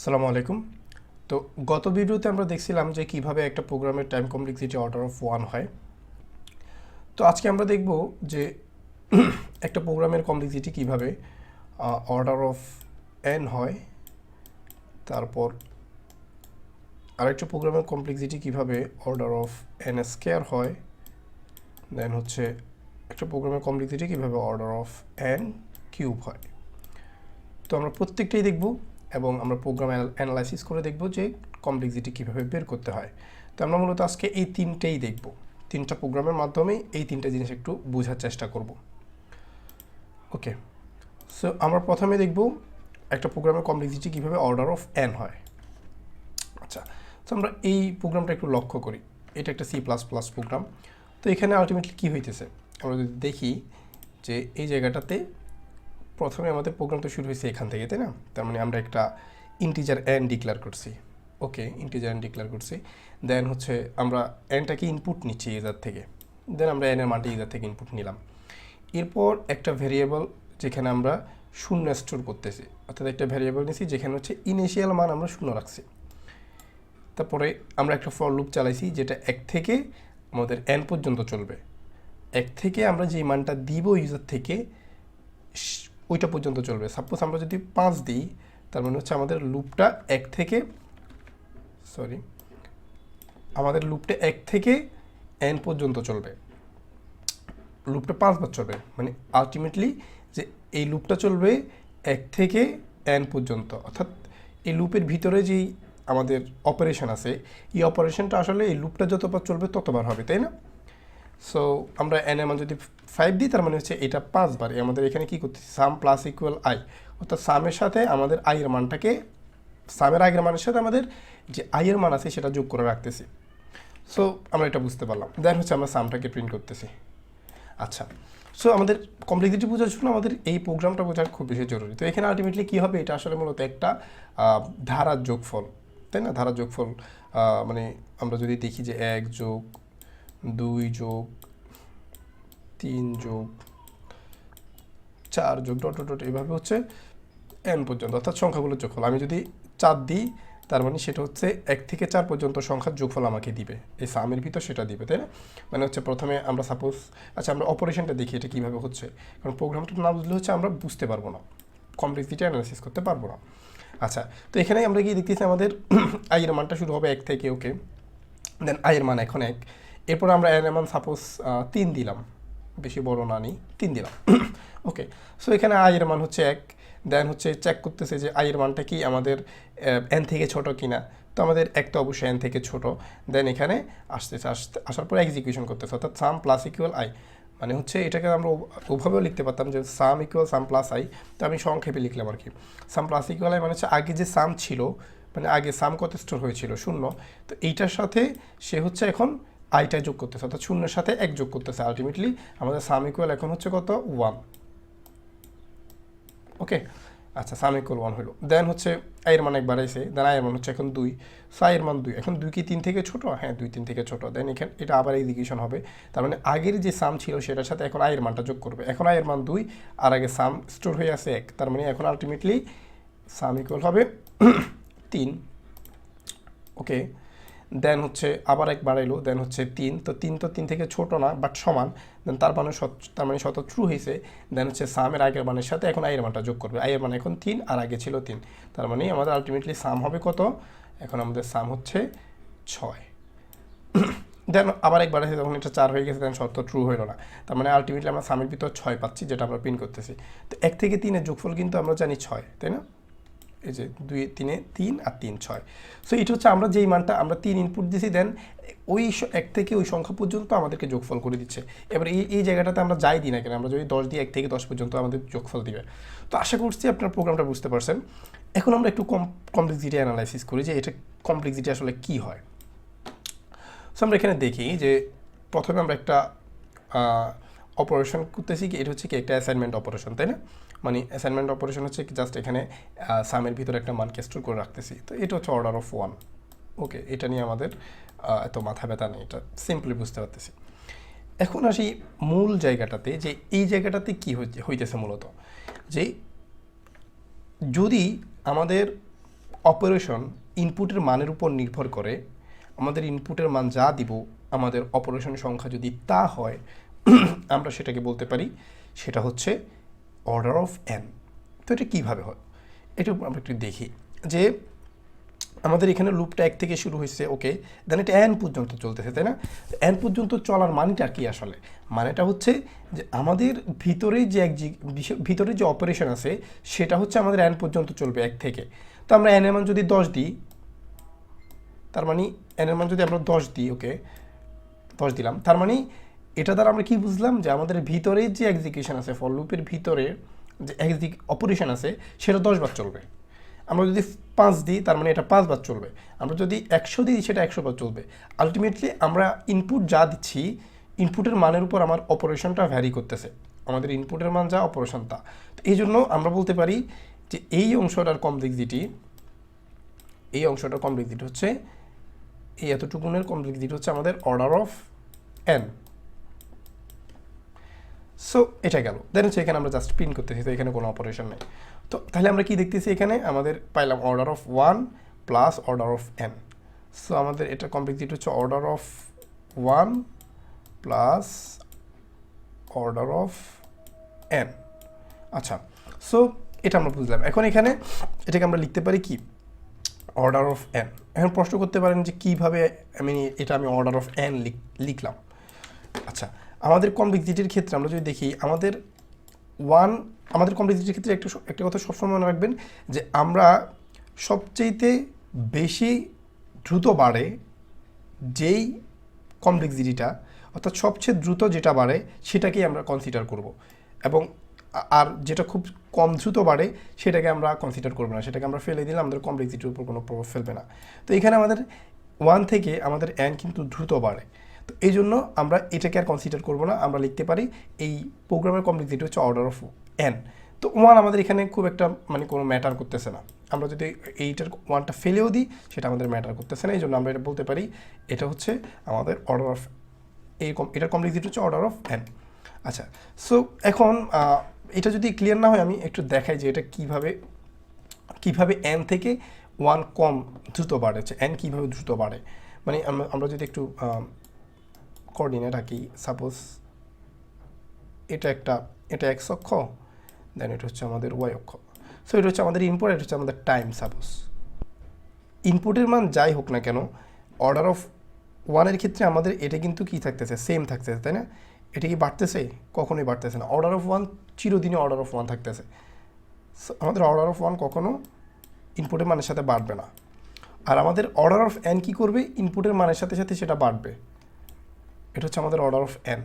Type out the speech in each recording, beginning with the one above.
আসসালামু আলাইকুম। তো গত ভিডিওতে আমরা দেখছিলাম যে কিভাবে একটা প্রোগ্রামের টাইম কমপ্লেক্সিটি অর্ডার অফ 1 হয়। তো আজকে আমরা দেখব যে একটা প্রোগ্রামের কমপ্লেক্সিটি কিভাবে অর্ডার অফ n হয়, তারপর আরেকটা প্রোগ্রামের কমপ্লেক্সিটি কিভাবে অর্ডার অফ n স্কয়ার হয়, দেন হচ্ছে একটা প্রোগ্রামের কমপ্লেক্সিটি কিভাবে অর্ডার অফ n কিউব হয়। তো আমরা প্রত্যেকটাই দেখব এবং আমরা প্রোগ্রাম অ্যানালাইসিস করে দেখব যে কমপ্লেক্সিটি কীভাবে বের করতে হয়। তো আমরা মূলত আজকে এই তিনটেই দেখব, তিনটা প্রোগ্রামের মাধ্যমে এই তিনটা জিনিস একটু বোঝার চেষ্টা করব। ওকে, সো আমরা প্রথমে দেখব একটা প্রোগ্রামের কমপ্লেক্সিটি কীভাবে অর্ডার অফ n হয়। আচ্ছা, তো আমরা এই প্রোগ্রামটা একটু লক্ষ্য করি। এটা একটা C++ প্রোগ্রাম। তো এখানে আলটিমেটলি কী হইতেছে, আমরা যদি দেখি যে এই জায়গাটাতে প্রথমে আমাদের প্রোগ্রামটা শুরু হয়েছে এখান থেকে, তাই না? তার মানে আমরা একটা ইন্টিজার n ডিক্লেয়ার করছি। ওকে, ইন্টিজার n ডিক্লেয়ার করছি। দেন হচ্ছে আমরা nটাকে ইনপুট নিচ্ছি ইউজার থেকে। দেন আমরা n এর মানটা ইউজার থেকে ইনপুট নিলাম। এরপর একটা ভেরিয়েবল যেখানে আমরা শূন্য স্টোর করতেছি, অর্থাৎ একটা ভেরিয়েবল নিয়েছি যেখানে হচ্ছে ইনিশিয়াল মান আমরা শূন্য রাখছি। তারপরে আমরা একটা ফর লুপ চালাইছি যেটা 1 থেকে আমাদের n পর্যন্ত চলবে। 1 থেকে আমরা যে মানটা দিব ইউজার থেকে ওইটা পর্যন্ত চলবে। সাপোজ আমরা যদি 5 দিই, তার মানে হচ্ছে আমাদের লুপটা 1 থেকে এক থেকে n পর্যন্ত চলবে। লুপটা 5 বার চলবে, মানে আলটিমেটলি যে এই লুপটা চলবে 1 থেকে n পর্যন্ত। অর্থাৎ এই লুপের ভিতরে যেই আমাদের অপারেশন আছে, এই অপারেশনটা আসলে এই লুপটা যতবার চলবে ততবার হবে, তাই না? সো আমরা n এর মান যদি 5 দিই, তার মানে হচ্ছে এটা 5 বার। আমাদের এখানে কি করতেছি, সাম প্লাস ইকুয়াল i, অর্থাৎ সামের সাথে আমাদের i এর মানটাকে, সামের আগের মানের সাথে আমাদের যে i এর মান আছে সেটা যোগ করে রাখতেছি। সো আমরা এটা বুঝতে পারলাম। দেন হচ্ছে আমরা সামটাকে প্রিন্ট করতেছি। আচ্ছা, সো আমাদের কমপ্লেক্সিটি বোঝার জন্য আমাদের এই প্রোগ্রামটা বোঝার খুব বেশি জরুরি। তো এখানে আলটিমেটলি কী হবে, এটা আসলে মূলত একটা ধারার যোগফল, তাই না? ধারার যোগফল মানে আমরা যদি দেখি যে 1 যোগ 2 যোগ 3 যোগ 4 যোগ ডট ডট ডট এভাবে হচ্ছে n পর্যন্ত, অর্থাৎ সংখ্যাগুলোর যোগফল। আমি যদি 4 দিই, তার মানে সেটা হচ্ছে 1 থেকে 4 পর্যন্ত সংখ্যার যোগফল আমাকে দিবে, এই সামের ভিতর সেটা দিবে, তাই না? মানে হচ্ছে প্রথমে আমরা সাপোজ, আচ্ছা আমরা অপারেশনটা দেখি এটা কীভাবে হচ্ছে, কারণ প্রোগ্রামটা না বুঝলে হচ্ছে আমরা বুঝতে পারবো না, কমপ্লেক্সিটি অ্যানালাইসিস করতে পারবো না। আচ্ছা, তো এখানে আমরা কি দেখতেছি, আমাদের i এর মানটা শুরু হবে 1 থেকে। ওকে, দেন i এর মান এখন 1। এরপর আমরা n এর মান সাপোজ 3 দিলাম, বেশি বড় না নিই, 3 দিলাম। ওকে, সো এখানে i এর মান হচ্ছে 1। দেন হচ্ছে চেক করতেছে যে i এর মানটা কি আমাদের n থেকে ছোট কিনা। তো আমাদের 1 তো অবশ্যই n থেকে ছোট। দেন এখানে আসার পর এক্সিকিউশন করতেছে, অর্থাৎ সাম প্লাস ইকুয়াল i, মানে হচ্ছে এটাকে আমরা ওভাবেও লিখতে পারতাম যে সাম ইকুয়াল সাম প্লাস i। তো আমি সংক্ষেপে লিখলাম আর কি, সাম প্লাস ইকুয়াল i মানে হচ্ছে আগে যে সাম ছিল, মানে আগে সাম কত স্টোর হয়েছিল, 0। তো এইটার সাথে সে হচ্ছে এখন আইটা যোগ করতেছে, অর্থাৎ শূন্যের সাথে 1 যোগ করতেছে। আলটিমেটলি আমাদের সাম ইকুয়াল এখন হচ্ছে কত, 1। ওকে, আচ্ছা, সাম ইকুয়াল 1 হলো। দেন হচ্ছে আয়ের মান 1 বাড়াইছে, দেন আয়ের মান হচ্ছে এখন 2। সো আয়ের মান 2, এখন 2 কি 3 থেকে ছোট? হ্যাঁ, 2 3 থেকে ছোট। দেন এখানে এটা আবার এক্সিকিউশন হবে, তার মানে আগের যে সাম ছিল সেটার সাথে এখন আয়ের মানটা যোগ করবে। এখন আয়ের মান 2 আর আগে সাম স্টোর হয়ে আছে 1, তার মানে এখন আলটিমেটলি সাম ইকুয়াল হবে 3। ওকে, দেন হচ্ছে আবার 1 বাড়াইলো, দেন হচ্ছে 3। তো 3 থেকে ছোট না, বাট সমান। দেন তার মানে শত ট্রু হয়েছে। দেন হচ্ছে সামের আগের মানের সাথে এখন আয়ের মানটা যোগ করবে। আয়ের মান এখন 3 আর আগে ছিল 3, তার মানে আমাদের আলটিমেটলি সাম হবে কত, এখন আমাদের সাম হচ্ছে 6। দেন আবার 1 বাড়াইছে, তখন এটা 4 হয়ে গেছে, দেন শর্ত ট্রু হইলো না। তার মানে আলটিমেটলি আমরা সামের ভিতর 6 পাচ্ছি, যেটা আমরা প্রিন্ট করতেছি। তো 1 থেকে 3 এর যোগফল কিন্তু আমরা জানি 6, তাই না? এই যে 2 3 3 আর 3 6। সো এটা হচ্ছে আমরা যেই মানটা আমরা 3 ইনপুট দিয়েছি, দেন ওই 1 থেকে ওই সংখ্যা পর্যন্ত আমাদেরকে যোগফল করে দিচ্ছে। এবার এই জায়গাটাতে আমরা যাই দিই না কেন, আমরা যদি 10 দিই 1 থেকে 10 পর্যন্ত আমাদের যোগফল দিবে। তো আশা করছি আপনার প্রোগ্রামটা বুঝতে পারছেন। এখন আমরা একটু কমপ্লেক্সিটি অ্যানালাইসিস করি যে এটা কমপ্লেক্সিটি আসলে কী হয়। সো আমরা এখানে দেখি যে প্রথমে আমরা একটা অপারেশন করতেছি, কি এটা হচ্ছে কি একটা অ্যাসাইনমেন্ট অপারেশন, তাই না? মানে অ্যাসাইনমেন্ট অপারেশন হচ্ছে কি জাস্ট এখানে সামের ভিতরে একটা মানকে স্টোর করে রাখতেছি। তো এটা হচ্ছে অর্ডার অফ 1। ওকে, এটা নিয়ে আমাদের এত মাথা ব্যথা নেই, এটা সিম্পলি বুঝতে পারতেছি। এখন আসি মূল জায়গাটাতে, যে এই জায়গাটাতে কী হইতেছে মূলত, যে যদি আমাদের অপারেশন ইনপুটের মানের উপর নির্ভর করে, আমাদের ইনপুটের মান যা দিব আমাদের অপারেশন সংখ্যা যদি তা হয় আমরা সেটাকে বলতে পারি সেটা হচ্ছে অর্ডার অফ এন। তো এটা কীভাবে হয় এটা আমরা একটু দেখি যে আমাদের এখানে লুপটা 1 থেকে শুরু হয়েছে, ওকে, দেন এটা এন পর্যন্ত চলতেছে, তাই না? এন পর্যন্ত চলার মানেটা কি আসলে? মানেটা হচ্ছে যে আমাদের ভিতরে যে অপারেশন আছে সেটা হচ্ছে আমাদের এন পর্যন্ত চলবে 1 থেকে। তো আমরা এন এর মান যদি 10 দিই, তার মানে এন এর মান যদি আমরা 10 দিই, ওকে 10 দিলাম, তার মানে এটা দ্বারা আমরা কি বুঝলাম যে আমাদের ভিতরে যে এক্সিকিউশন আছে, ফর লুপের ভিতরে যে অপারেশন আছে সেটা 10 বার চলবে। আমরা যদি 5 দিই তার মানে এটা 5 বার চলবে। আমরা যদি 100 দিই সেটা 100 বার চলবে। আলটিমেটলি আমরা ইনপুট যা দিচ্ছি ইনপুটের মানের উপর আমার অপারেশনটা ভ্যারি করতেছে, আমাদের ইনপুটের মান যা অপারেশন তা। তো এই জন্য আমরা বলতে পারি যে এই অংশটার কমপ্লেক্সিটি হচ্ছে এই এতটুকুনের কমপ্লেক্সিটি হচ্ছে আমাদের অর্ডার অফ এন। সো এটা গেল, দেন হচ্ছে এখানে আমরা জাস্ট প্রিন্ট করতেছি, তো এখানে কোনো অপারেশন নেই। তো তাহলে আমরা কি দেখতেছি এখানে আমাদের পাইলাম order of 1 plus order of N. So আমাদের এটা কমপ্লেক্সিটি হচ্ছে order of 1 plus order of N. আচ্ছা, সো এটা আমরা বুঝলাম। এখন এখানে এটাকে আমরা লিখতে পারি কি অর্ডার অফ এন। এখন প্রশ্ন করতে পারেন যে কীভাবে আমি অর্ডার অফ এন লিখলাম। আচ্ছা, আমাদের কমপ্লেক্সিটির ক্ষেত্রে আমরা যদি দেখি আমাদের কমপ্লেক্সিটির ক্ষেত্রে একটা কথা সবসময় মনে রাখবেন যে আমরা সবচেয়েতে বেশি দ্রুত বাড়ে যেই কমপ্লেক্সিটিটা, অর্থাৎ সবচেয়ে দ্রুত যেটা বাড়ে সেটাকেই আমরা কনসিডার করব, এবং আর যেটা খুব কম দ্রুত বাড়ে সেটাকে আমরা কনসিডার করবো না, সেটাকে আমরা ফেলে দিলে আমাদের কমপ্লেক্সিটির উপর কোনো প্রভাব ফেলবে না। তো এখানে আমাদের 1 থেকে আমাদের এন কিন্তু দ্রুত বাড়ে, তো এই জন্য আমরা এটাকে আর কনসিডার করবো না। আমরা লিখতে পারি এই প্রোগ্রামের কমপ্লেক্সিটি হচ্ছে অর্ডার অফ এন। তো 1 আমাদের এখানে খুব একটা কোনো ম্যাটার করতেছে না, আমরা যদি এইটার 1টা ফেলেও দিই সেটা আমাদের ম্যাটার করতেছে না। এই জন্য আমরা এটা বলতে পারি এটা হচ্ছে আমাদের অর্ডার অফ এটার কমপ্লেক্সিটি হচ্ছে অর্ডার অফ এন। আচ্ছা, সো এখন এটা যদি ক্লিয়ার না হয় আমি একটু দেখাই যে এটা কীভাবে এন থেকে 1 কম দ্রুত বাড়েছে, এন কীভাবে দ্রুত বাড়ে। মানে আমরা যদি একটু কোঅর্ডিনেট আঁকি, সাপোজ এটা এক্স অক্ষ, দেন এটা হচ্ছে আমাদের ওয়াই অক্ষ। সো এটা হচ্ছে আমাদের ইনপুট, এটা হচ্ছে আমাদের টাইম। সাপোজ ইনপুটের মান যাই হোক না কেন, অর্ডার অফ 1-এর ক্ষেত্রে আমাদের এটা কিন্তু কি থাকতেছে, সেম থাকতেছে, তাই না? এটা কি বাড়তেছে? কখনোই বাড়তেছে না। অর্ডার অফ 1 চিরদিনই অর্ডার অফ 1 থাকতেছে। সো আমাদের অর্ডার অফ 1 কখনো ইনপুটের মানের সাথে বাড়বে না। আর আমাদের অর্ডার অফ এন কী করবে, ইনপুটের মানের সাথে সাথে সেটা বাড়বে। এটা হচ্ছে আমাদের অর্ডার অফ এন।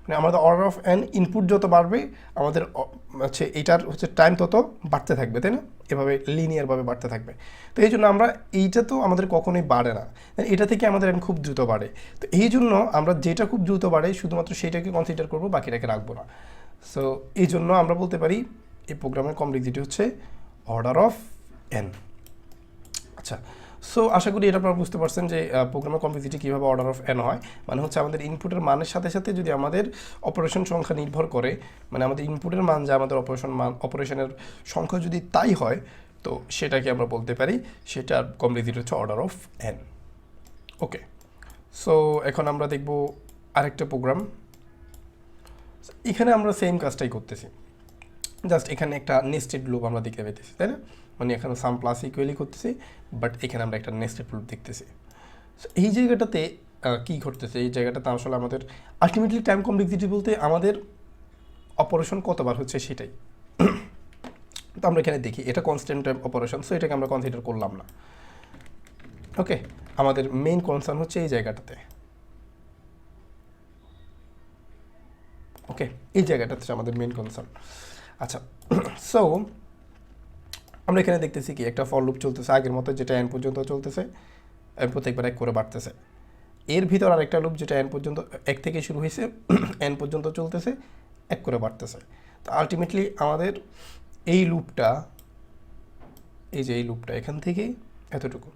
মানে আমাদের অর্ডার অফ এন ইনপুট যত বাড়বে আমাদের হচ্ছে এটার হচ্ছে টাইম তত বাড়তে থাকবে, তাই না? এভাবে লিনিয়ারভাবে বাড়তে থাকবে। তো এই জন্য আমরা এইটা তো আমাদের কখনোই বাড়ে না, এটা থেকে আমাদের এন খুব দ্রুত বাড়ে। তো এই জন্য আমরা যেটা খুব দ্রুত বাড়ে শুধুমাত্র সেইটাকে কনসিডার করবো, বাকিটাকে রাখবো না। সো এই জন্য আমরা বলতে পারি এই প্রোগ্রামের কমপ্লেক্সিটি হচ্ছে অর্ডার অফ এন। আচ্ছা, সো আশা করি এটা আপনারা বুঝতে পারছেন যে প্রোগ্রামের কমপ্লেক্সিটি কীভাবে অর্ডার অফ এন হয়। মানে হচ্ছে আমাদের ইনপুটের মানের সাথে সাথে যদি আমাদের অপারেশন সংখ্যা নির্ভর করে, মানে আমাদের ইনপুটের মান যা আমাদের অপারেশনের সংখ্যা যদি তাই হয়, তো সেটাকে আমরা বলতে পারি সেটার কমপ্লেক্সিটি হচ্ছে order of N. Okay, so এখন আমরা দেখব আরেকটা প্রোগ্রাম। এখানে আমরা সেম কাজটাই করতেছি, জাস্ট এখানে একটা নেস্টেড লুপ আমরা দেখতে পেতেছি, তাই না? মানে এখানে সাম প্লাস ইকুয়ালি করতেছি, বাট এখানে আমরা একটা নেস্টেড লুপ দেখতেছি। সো এই জায়গাটাতে কী ঘটতেছে, এই জায়গাটাতে আসলে আমাদের আলটিমেটলি টাইম কমপ্লেক্সিটি বলতে আমাদের অপারেশন কতবার হচ্ছে সেটাই। তো আমরা এখানে দেখি এটা কনস্ট্যান্ট টাইম অপারেশন, সো এটাকে আমরা কনসিডার করলাম না। ওকে, আমাদের মেইন কনসার্ন হচ্ছে এই জায়গাটাতে। ওকে, এই জায়গাটাতে হচ্ছে আমাদের মেইন কনসার্ন। আচ্ছা, সো আমরা এখানে দেখতেছি কি একটা ফর লুপ চলতেছে আগের মতো, যেটা এন পর্যন্ত চলতেছে, প্রত্যেকবার 1 করে বাড়তেছে। এর ভিতর আরেকটা লুপ যেটা এন পর্যন্ত 1 থেকে শুরু হয়েছে এন পর্যন্ত চলতেছে, 1 করে বাড়তেছে। তো আলটিমেটলি আমাদের এই লুপটা এখান থেকে এতটুকু।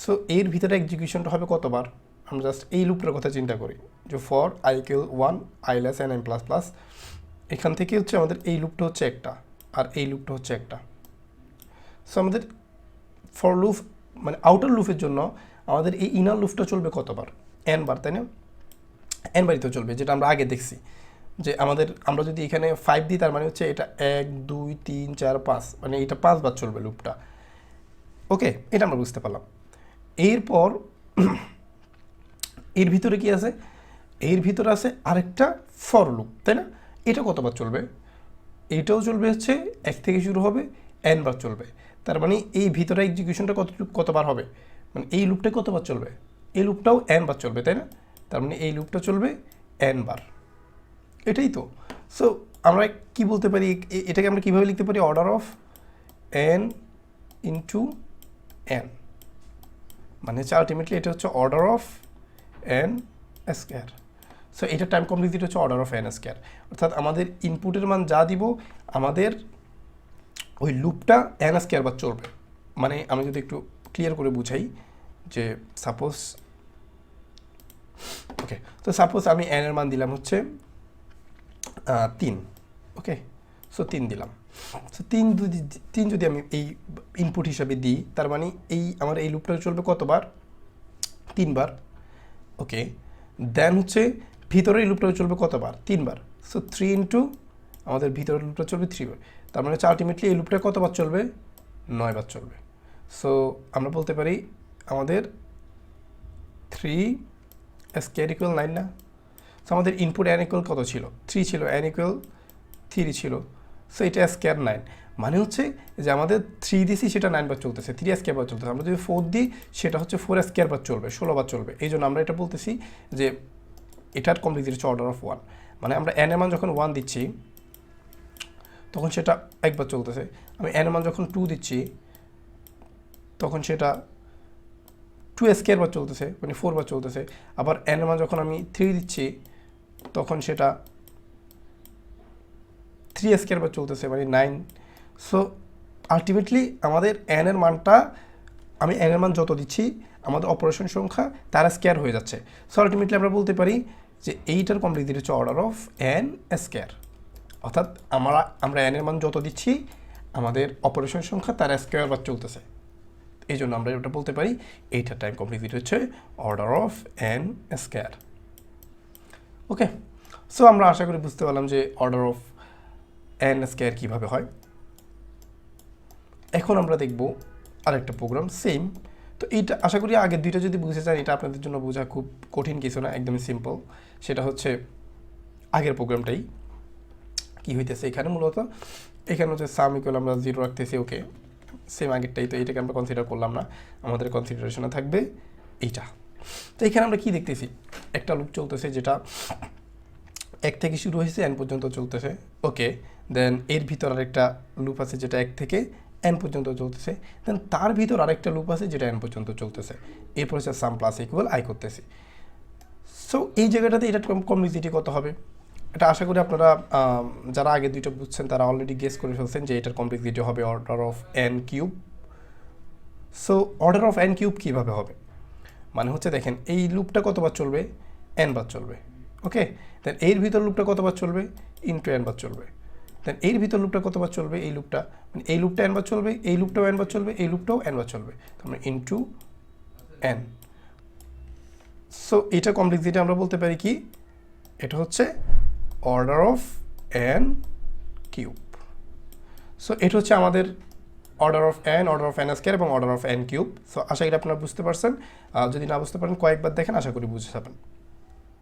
সো এর ভিতরে এক্সিকিউশনটা হবে কতবার, আমরা জাস্ট এই লুপটার কথা চিন্তা করি যে for i equal 1 i less than n plus plus, এখান থেকে হচ্ছে আমাদের এই লুপটা হচ্ছে একটা আর এই লুপটা হচ্ছে একটা। সো আমাদের ফর লুপ মানে আউটার লুপের জন্য আমাদের এই ইনার লুপটা চলবে কতবার, এন বার, তাই না? এন বারই তো চলবে, যেটা আমরা আগে দেখছি যে আমরা যদি এখানে 5 দিই তার মানে হচ্ছে এটা 1 2 3 4 5, মানে এটা 5 বার চলবে লুপটা। ওকে, এটা আমরা বুঝতে পারলাম। এরপর এর ভিতরে কি আছে, এর ভিতরে আছে আরেকটা ফর লুপ, তাই না? এটা কতবার চলবে? এইটাও চলবে হচ্ছে 1 থেকে শুরু হবে, n বার চলবে। তার মানে এই ভিতরে এক্সিকিউশনটা কতবার হবে, মানে এই লুপটা কতবার চলবে? এই লুপটাও n বার চলবে, তাই না? তার মানে এই লুপটা চলবে n বার। এটাই তো। সো আমরা কি বলতে পারি, এটাকে আমরা কীভাবে লিখতে পারি? Order of n into n, মানে হচ্ছে আলটিমেটলি এটা হচ্ছে order of n square. So এটা টাইম কমপ্লেক্সিটি হচ্ছে অর্ডার অফ n স্কয়ার, অর্থাৎ আমাদের ইনপুটের মান যা দিব আমাদের ওই লুপটা n স্কয়ার বার চলবে। মানে আমি যদি একটু ক্লিয়ার করে বুঝাই যে সাপোজ, ওকে, তো সাপোজ আমি n এর মান দিলাম হচ্ছে 3, ওকে, সো 3 দিলাম। সো 3 যদি আমি এই ইনপুট হিসাবে দিই তার মানে আমার এই লুপটা চলবে কতবার? 3 বার। ওকে, দেন হচ্ছে ভিতরের লুপটাও চলবে কতবার? 3 বার। সো 3 ইন্টু আমাদের ভিতরের লুপটা চলবে 3 বার। তার মানে হচ্ছে আলটিমেটলি এই লুপটা কতবার চলবে? 9 বার চলবে। সো আমরা বলতে পারি আমাদের 3 স্কয়ার ইকুয়াল 9 না? সো আমাদের ইনপুট n ইকুয়াল কত ছিল? 3 ছিল, n ইকুয়াল 3 ছিল। সো এটা স্কয়ার 9, মানে হচ্ছে যে আমাদের 3 দিছি সেটা 9 বার চলতেছে, 3 স্কয়ার বার চলতেছে। আমরা যদি 4 দিই সেটা হচ্ছে 4 স্কয়ার বার চলবে, 16 বার চলবে। এই জন্য আমরা এটা বলতেছি যে এটার কমপ্লেক্সিটি হচ্ছে অর্ডার অফ 1। মানে আমরা n এর মান যখন 1 দিচ্ছি তখন সেটা একবার চলতেছে। আমি n এর মান যখন 2 দিচ্ছি তখন সেটা 2 স্কয়ার বার চলতেছে, মানে 4 বার চলতেছে। আবার n এর মান যখন আমি 3 দিচ্ছি তখন সেটা 3 স্কয়ার বার চলতেছে, মানে 9। সো আলটিমেটলি আমাদের n এর মানটা, আমি n এর মান যত দিচ্ছি আমাদের অপারেশন সংখ্যা তার স্কয়ার হয়ে যাচ্ছে। সো আলটিমেটলি আমরা বলতে পারি যে এইটার কমপ্লেক্সিটি হচ্ছে অর্ডার অফ n স্কয়ার, অর্থাৎ আমরা n এর মান যত দিচ্ছি আমাদের অপারেশন সংখ্যা তার স্কয়ার বার চলতেছে। এই জন্য আমরা এটা বলতে পারি এইটার টাইম কমপ্লেক্সিটি হচ্ছে order of n square. Okay, so আমরা আশা করি বুঝতে পারলাম যে অর্ডার অফ n স্কয়ার কীভাবে হয়। এখন আমরা দেখব আরেকটা প্রোগ্রাম সেম। তো এইটা আশা করি আগের দুইটা যদি বুঝতে চান এটা আপনাদের জন্য বোঝা খুব কঠিন কিছু না, একদমই সিম্পল। সেটা হচ্ছে আগের প্রোগ্রামটাই কি হইতেছে এখানে মূলত, এখানে হচ্ছে সাম ইকুয়াল আমরা 0 রাখতেছি। ওকে, সেম আগেরটাই, তো এটাকে আমরা কনসিডার করলাম না, আমাদের কনসিডারেশনে থাকবে এইটা। তো এখানে আমরা কি দেখতেছি, একটা লুপ চলতেছে যেটা 1 থেকে শুরু হয়েছে n পর্যন্ত চলতেছে। ওকে, দেন এর ভিতর আরেকটা লুপ আছে যেটা 1 থেকে n পর্যন্ত চলতেছে। দেন তার ভিতর আরেকটা লুপ আছে যেটা n পর্যন্ত চলতেছে। এরপর হচ্ছে সাম প্লাস ইকুয়াল i করতেছি। সো এই জায়গাটাতে এটা কমপ্লেক্সিটি কত হবে? এটা আশা করি আপনারা যারা আগে দুইটা বুঝছেন তারা অলরেডি গেস করে ফেলছেন যে এটার কমপ্লেক্সিটি হবে order of n cube. So order of n cube কীভাবে হবে? মানে হচ্ছে দেখেন এই লুপটা কতবার চলবে? n বার চলবে। ওকে, দেন এর ভিতর লুপটা কতবার চলবে? ইন্টু n বার চলবে। দেন এর ভিতর লুপটা কতবার চলবে? এই লুপটা, মানে এই লুপটা n বার চলবে, এই লুপটাও n বার চলবে, এই লুপটাও n বার চলবে, তার মানে ইন্টু n। সো এটা কমপ্লেক্সিটি আমরা বলতে পারি কি, এটা হচ্ছে order of n cube. So এটা হচ্ছে আমাদের order of n, order of n square এবং order of n cube. So আশা করি আপনারা বুঝতে পারছেন। যদি না বুঝতে পারেন কয়েকবার দেখেন, আশা করি বুঝে যাবেন।